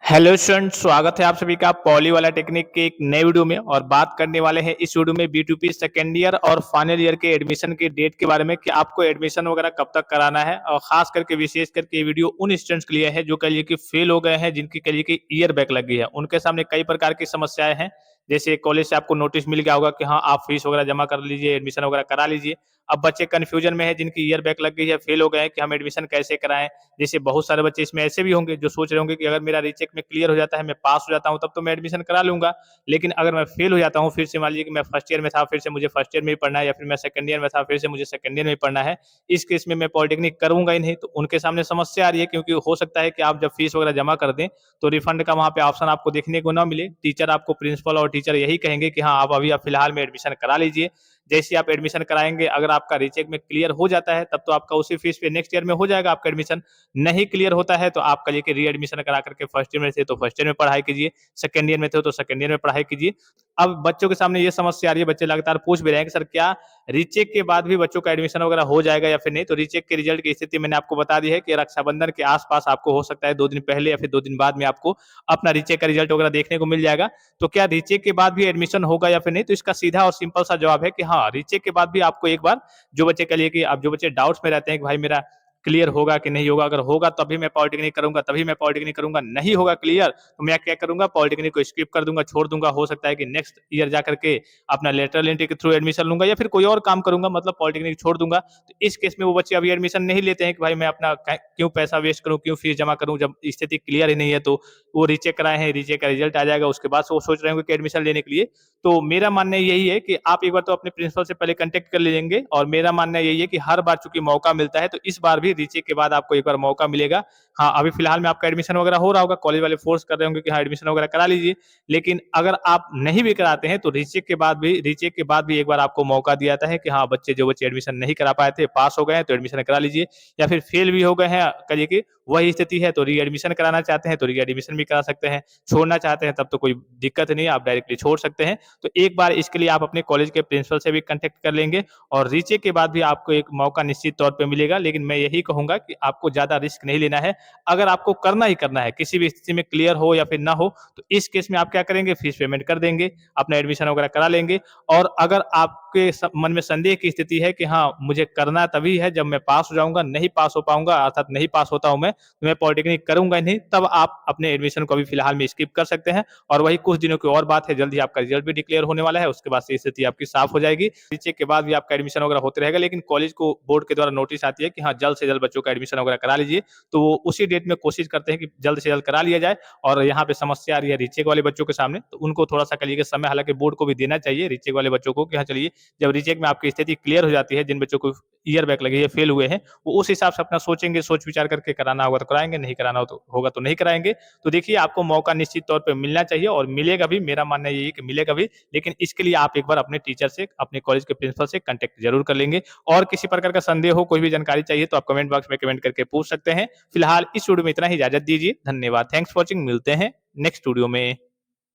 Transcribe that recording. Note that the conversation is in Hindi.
हेलो स्टूडेंट, स्वागत है आप सभी का पॉली वाला टेक्निक के एक नए वीडियो में। और बात करने वाले हैं इस वीडियो में B2P सेकेंड ईयर और फाइनल ईयर के एडमिशन के डेट के बारे में कि आपको एडमिशन वगैरह कब तक कराना है। और खास करके विशेष करके ये वीडियो उन स्टूडेंट्स के लिए है जो कह लिए कि फेल हो गए हैं, जिनकी कह लिए कि ईयर बैक लग गई है। उनके सामने कई प्रकार की समस्याएं हैं। जैसे कॉलेज से आपको नोटिस मिल गया होगा कि हाँ, आप फीस वगैरह जमा कर लीजिए, एडमिशन वगैरह करा लीजिए। अब बच्चे कंफ्यूजन में है जिनकी ईयर बैक लग गई है, फेल हो गए हैं कि हम एडमिशन कैसे कराएं। जैसे बहुत सारे बच्चे इसमें ऐसे भी होंगे जो सोच रहे होंगे कि अगर मेरा रीचेक में क्लियर हो जाता है, मैं पास हो जाता हूँ, तब तो मैं एडमिशन करा लूंगा। लेकिन अगर मैं फेल हो जाता हूँ, फिर से मान लीजिए कि मैं फर्स्ट ईयर में था, फिर से मुझे फर्स्ट ईयर में ही पढ़ना है, या फिर मैं सेकंड ईयर में था, फिर से मुझे सेकंड ईयर में ही पढ़ना है, इस केस में मैं पॉलिटेक्निक करूंगा ही नहीं। तो उनके सामने समस्या आ रही है, क्योंकि हो सकता है कि आप जब फीस वगैरह जमा कर दें तो रिफंड का वहां पे ऑप्शन आपको देखने को ना मिले। टीचर आपको, प्रिंसिपल और टीचर यही कहेंगे कि हाँ, आप अभी आप फिलहाल में एडमिशन करा लीजिए। जैसे ही आप एडमिशन कराएंगे, अगर आपका रीचेक में क्लियर हो जाता है, तब तो आपका उसी फीस पे नेक्स्ट ईयर में हो जाएगा आपका एडमिशन। नहीं क्लियर होता है तो आप कहिए कि री एडमिशन करा करके फर्स्ट ईयर में थे तो फर्स्ट ईयर में पढ़ाई कीजिए, सेकंड ईयर में थे तो सेकंड ईयर में पढ़ाई कीजिए। अब बच्चों के सामने ये समस्या आ रही है, बच्चे लगातार पूछ भी रहे हैं कि सर, क्या रीचेक के बाद भी बच्चों का एडमिशन वगैरह हो जाएगा या फिर नहीं। तो रीचेक के रिजल्ट की स्थिति मैंने आपको बता दी है कि रक्षाबंधन के आसपास आपको हो सकता है 2 दिन पहले या फिर 2 दिन बाद में आपको अपना रीचेक का रिजल्ट वगैरह देखने को मिल जाएगा। तो क्या रीचेक के बाद भी एडमिशन होगा या फिर नहीं, तो इसका सीधा और सिंपल सा जवाब है कि हाँ, रीचेक के बाद भी आपको एक बार, जो बच्चे कह लिए कि आप, जो बच्चे डाउट्स में रहते हैं कि भाई मेरा क्लियर होगा कि नहीं होगा, अगर होगा तभी मैं पॉलिटेक्निक करूंगा, तभी मैं पॉलिटेक्निक करूंगा, नहीं होगा क्लियर तो मैं क्या करूंगा, पॉलिटेक्निक को स्किप कर दूंगा, छोड़ दूंगा। हो सकता है कि नेक्स्ट ईयर जाकर के अपना लेटरल एंट्री के थ्रू एडमिशन लूंगा, या फिर कोई और काम करूंगा, मतलब पॉलिटेक्निक छोड़ दूंगा। तो इस केस में वो बच्चे अभी एडमिशन नहीं लेते हैं कि भाई मैं अपना क्यों पैसा वेस्ट करूं, क्यों फीस जमा करूं, जब स्थिति क्लियर ही नहीं है। तो वो रीचेक कराए हैं, रीचेक का रिजल्ट आ जाएगा, उसके बाद से वो सोच रहे होंगे कि एडमिशन लेने के लिए। तो मेरा मानना यही है कि आप एक बार तो अपने प्रिंसिपल से पहले कांटेक्ट कर लीजिए। और मेरा मानना यही है कि हर बार चूंकि मौका मिलता है, तो इस बार भी रीचेक के बाद आपको एक बार मौका मिलेगा। हाँ, अभी फिलहाल में आपका एडमिशन वगैरह हो रहा होगा, कॉलेज वाले फोर्स कर रहे होंगे कि हाँ, एडमिशन वगैरह करा लीजिए। लेकिन अगर आप नहीं भी कराते हैं तो रीचेक के बाद भी एक बार आपको मौका दिया जाता है कि हाँ, जो बच्चे एडमिशन नहीं करा पाए थे, पास हो गए हैं, तो एडमिशन करा लीजिए। या फिर फेल भी हो गए हैं, कहिए कि वही स्थिति है, तो री एडमिशन कराना चाहते हैं तो री एडमिशन भी करा सकते हैं। छोड़ना चाहते हैं तब तो कोई दिक्कत नहीं, आप डायरेक्टली छोड़ सकते हैं। तो एक बार इसके लिए आप अपने कॉलेज के प्रिंसिपल से भी कांटेक्ट कर लेंगे। और रीचेक के बाद भी आपको एक मौका निश्चित तौर पे मिलेगा। लेकिन मैं यही कहूंगा कि आपको ज्यादा रिस्क नहीं लेना है। अगर आपको करना ही करना है, किसी भी स्थिति में क्लियर हो या फिर ना हो, तो इस केस में आप क्या करेंगे, फीस पेमेंट कर देंगे, अपना एडमिशन वगैरह करा लेंगे। और अगर आपके मन में संदेह की स्थिति है कि हाँ, मुझे करना तभी है जब मैं पास हो जाऊंगा, नहीं पास हो पाऊंगा, अर्थात नहीं पास होता हूं मैं पॉलिटेक्निक करूंगा ही नहीं, तब आप अपने एडमिशन को अभी फिलहाल में स्किप कर सकते हैं। और वही कुछ दिनों की और बात है, जल्द ही आपका रिजल्ट भी डिक्लेयर होने वाला है, उसके बाद से स्थिति आपकी साफ हो जाएगी। रीचेक के बाद भी आपका एडमिशन वगैरह होते रहेगा, लेकिन कॉलेज को बोर्ड के द्वारा नोटिस आती है कि हाँ, जल्द से जल्द बच्चों का एडमिशन वगैरह करा लीजिए। तो वो उसी डेट में कोशिश करते हैं कि जल्द से जल्द करा लिया जाए। और यहाँ पे समस्या आ रही है रीचेक वाले बच्चों के सामने, तो उनको थोड़ा सा कलिए समय, हालांकि बोर्ड को भी देना चाहिए रीचेक वाले बच्चों को कि हाँ, चलिए, जब रीचेक में आपकी स्थिति क्लियर हो जाती है, जिन बच्चों को ईयर बैक लगी है, फेल हुए हैं, वो उस हिसाब से अपना सोचेंगे, सोच विचार करके कराना होगा तो कराएंगे, नहीं कराना होगा तो नहीं कराएंगे। तो देखिए, आपको मौका निश्चित तौर पे मिलना चाहिए और मिलेगा भी। मेरा मानना यही है कि मिलेगा भी। लेकिन इसके लिए आप एक बार अपने टीचर से, अपने कॉलेज के प्रिंसिपल से कांटेक्ट जरूर कर लेंगे। और किसी प्रकार का संदेह हो, कोई भी जानकारी चाहिए, तो आप कमेंट बॉक्स में कमेंट करके पूछ सकते हैं। फिलहाल इस वीडियो में इतना ही, इजाजत दीजिए। धन्यवाद, थैंक्स फॉर वॉचिंग। मिलते हैं नेक्स्ट वीडियो में।